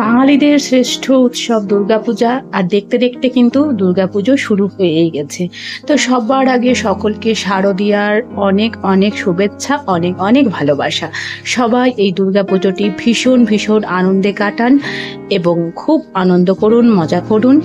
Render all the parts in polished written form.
বাঙালিদের শ্রেষ্ঠ উৎসব দুর্গাপূজা, আর দেখতে দেখতে কিন্তু দুর্গাপুজো শুরু হয়েই গেছে। তো সবার আগে সকলকে শারদীয়ার অনেক অনেক শুভেচ্ছা, অনেক অনেক ভালোবাসা। সবাই এই দুর্গাপুজোটি ভীষণ ভীষণ আনন্দে কাটান এবং খুব আনন্দ করুন, মজা করুন।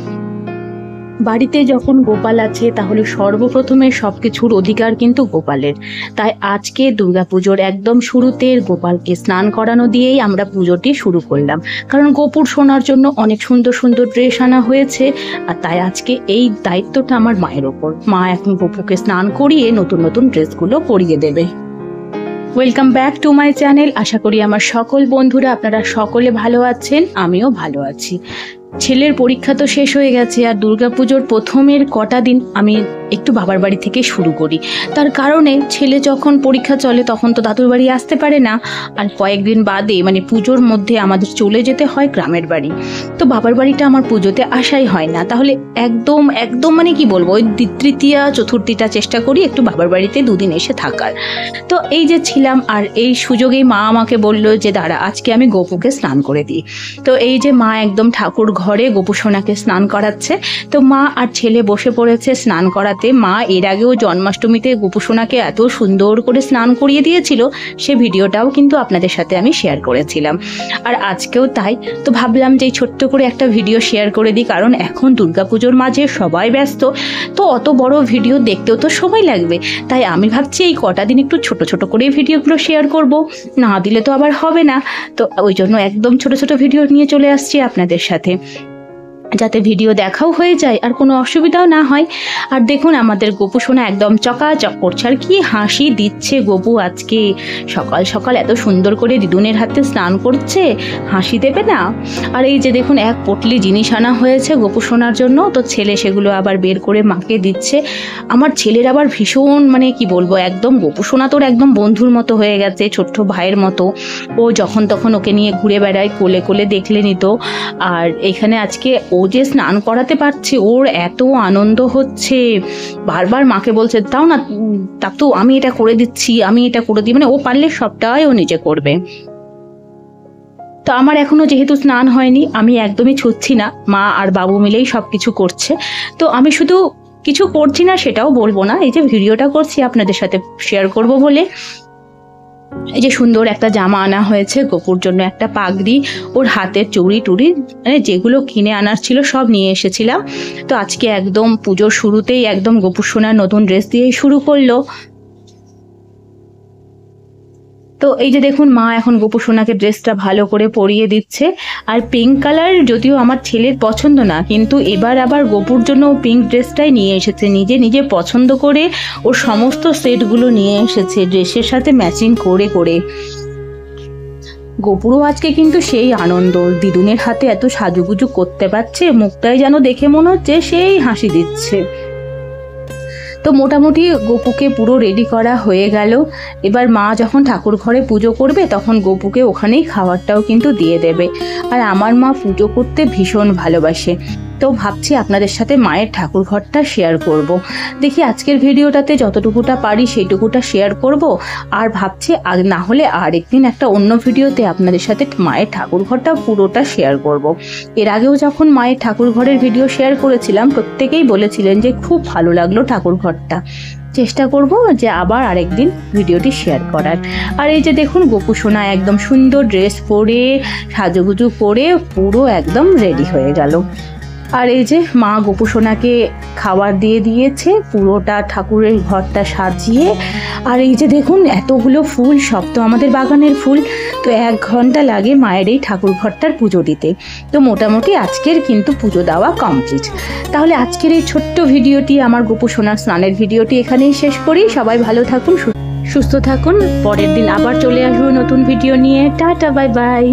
বাড়িতে যখন গোপাল আছে তাহলে সর্বপ্রথমে সবকিছুর অধিকার কিন্তু গোপালের। তাই আজকে দুর্গাপুজোর একদম শুরুতে গোপালকে স্নান করানো দিয়েই আমরা পুজোটি শুরু করলাম, কারণ গোপুর শোনার জন্য অনেক সুন্দর সুন্দর ড্রেস আনা হয়েছে। আর তাই আজকে এই দায়িত্বটা আমার মায়ের ওপর। মা এখন গোপুকে স্নান করিয়ে নতুন নতুন ড্রেসগুলো পরিয়ে দেবে। Welcome back to my channel. আশা করি আমার সকল বন্ধুরা আপনারা সকলে ভালো আছেন, আমিও ভালো আছি। ছেলের পরীক্ষা তো শেষ হয়ে গেছে, আর দুর্গাপুজোর প্রথমের কটা দিন আমি একটু বাবার বাড়ি থেকে শুরু করি। তার কারণে ছেলে যখন পরীক্ষা চলে তখন তো দাদুর বাড়ি আসতে পারে না, আর কয়েকদিন বাদে মানে পুজোর মধ্যে আমাদের চলে যেতে হয় গ্রামের বাড়ি। তো বাবার বাড়িটা আমার পুজোতে আসাই হয় না। তাহলে একদম একদম মানে কি বলবো, ওই তৃতীয়া চতুর্থীটা চেষ্টা করি একটু বাবার বাড়িতে দুদিন এসে থাকার। তো এই যে ছিলাম, আর এই সুযোগেই মা আমাকে বললো যে দাঁড়া আজকে আমি গোপুকে স্নান করে দিই। তো এই যে মা একদম ঠাকুর ঘরে গোপু সোনাকে স্নান করাচ্ছে। তো মা আর ছেলে বসে পড়েছে স্নান করাতে। মা এর আগেও জন্মাষ্টমীতে গোপু সোনাকে এত সুন্দর করে স্নান করিয়ে দিয়েছিল, সে ভিডিওটাও কিন্তু আপনাদের সাথে আমি শেয়ার করেছিলাম। আর আজকেও তাই। তো ভাবলাম যে ছোট্ট করে একটা ভিডিও শেয়ার করে দিই, কারণ এখন দুর্গাপুজোর মাঝে সবাই ব্যস্ত, তো অত বড় ভিডিও দেখতেও তো সময় লাগবে। তাই আমি ভাবছি এই কটা দিন একটু ছোট ছোট করে ভিডিওগুলো শেয়ার করব, না দিলে তো আবার হবে না। তো ওই জন্য একদম ছোট ছোট ভিডিও নিয়ে চলে আসছি আপনাদের সাথে, যাতে ভিডিও দেখাও হয়ে যায় আর কোনো অসুবিধাও না হয়। আর দেখুন আমাদের গোপু সোনা একদম চকাচক করছে, আর কি হাসি দিচ্ছে গোপু আজকে। সকাল সকাল এত সুন্দর করে দিদুনের হাতে স্নান করছে, হাসি দেবে না? আর এই যে দেখুন এক পটলি জিনিস আনা হয়েছে গোপু সোনার জন্য, তো ছেলে সেগুলো আবার বের করে মাকে দিচ্ছে। আমার ছেলের আবার ভীষণ মানে কি বলবো, একদম গোপু সোনা তোর একদম বন্ধুর মতো হয়ে গেছে, ছোট্ট ভাইয়ের মতো। ও যখন তখন ওকে নিয়ে ঘুরে বেড়ায়, কোলে কোলে দেখলে নিত। আর এখানে আজকে ও যে স্নান করাতে পারছে, ওর এত আনন্দ হচ্ছে। বারবার মাকে বলছে তাও না তাতু আমি এটা করে দিচ্ছি, আমি এটা করে দিই, মানে ও পারলে সবটাই ও নিজে করবে। তো আমার এখনো যেহেতু স্নান হয়নি, আমি একদমই ছুটছি না, মা আর বাবু মিলেই সব কিছু করছে। তো আমি শুধু কিছু করছি না সেটাও বলবো না, এই যে ভিডিওটা করছি আপনাদের সাথে শেয়ার করব বলে। এই যে সুন্দর একটা জামা আনা হয়েছে গোপুর জন্য, একটা পাগড়ি, ওর হাতের চুড়ি টুড়ি, মানে যেগুলো কিনে আনার ছিল সব নিয়ে এসেছিলাম। তো আজকে একদম পুজোর শুরুতেই একদম গোপুর সোনার নতুন ড্রেস দিয়েই শুরু করলো। তো এই যে দেখুন মা এখন গোপু সোনাকে ড্রেসটা ভালো করে পরিয়ে দিচ্ছে। আর পিঙ্ক কালার যদিও আমার ছেলের পছন্দ না, কিন্তু এবার আবার গোপুর জন্য পিঙ্ক ড্রেসটাই নিয়ে এসেছে, নিজে নিজে পছন্দ করে ওর সমস্ত সেটগুলো নিয়ে এসেছে ড্রেসের সাথে ম্যাচিং করে করে। গোপুরও আজকে কিন্তু সেই আনন্দ, দিদুনের হাতে এত সাজুগুজু করতে পারছে, মুখটাই যেন দেখে মনে হচ্ছে সেই হাসি দিচ্ছে। তো মোটামুটি গোপুকে পুরো রেডি করা হয়ে গেল। এবার মা যখন ঠাকুর ঘরে পুজো করবে তখন গোপুকে ওখানেই খাবারটাও কিন্তু দিয়ে দেবে। আর আমার মা পুজো করতে ভীষণ ভালোবাসে, তো ভাবছি আপনাদের সাথে মায়ের ঠাকুর ঘরটা শেয়ার করব। দেখি আজকের ভিডিওটাতে যতটুকুটা পারি সেইটুকুটা শেয়ার করব। আর ভাবছি না হলে আরেকদিন একটা অন্য ভিডিওতে আপনাদের সাথে মায়ের ঠাকুর ঘরটা পুরোটা শেয়ার করব। এর আগেও যখন মায়ের ঠাকুর ঘরের ভিডিও শেয়ার করেছিলাম প্রত্যেকেই বলেছিলেন যে খুব ভালো লাগলো ঠাকুর ঘরটা। চেষ্টা করব যে আবার আরেকদিন ভিডিওটি শেয়ার করার। আর এই যে দেখুন গোপু সোনা একদম সুন্দর ড্রেস পরে সাজুগুজু করে পুরো একদম রেডি হয়ে গেল। আর এই যে মা গোপু সোনাকে খাবার দিয়ে দিয়েছে, পুরোটা ঠাকুরের ঘরটা সাজিয়ে। আর এই যে দেখুন এতগুলো ফুল, সব তো আমাদের বাগানের ফুল। তো 1 ঘন্টা লাগে মায়ের এই ঠাকুর ঘরটার পুজো দিতে। তো মোটামুটি আজকের কিন্তু পুজো দেওয়া কমপ্লিট। তাহলে আজকের এই ছোট্ট ভিডিওটি, আমার গোপু সোনার স্নানের ভিডিওটি এখানেই শেষ করি। সবাই ভালো থাকুন, সুস্থ থাকুন। পরের দিন আবার চলে আসবো নতুন ভিডিও নিয়ে। Tata, bye bye.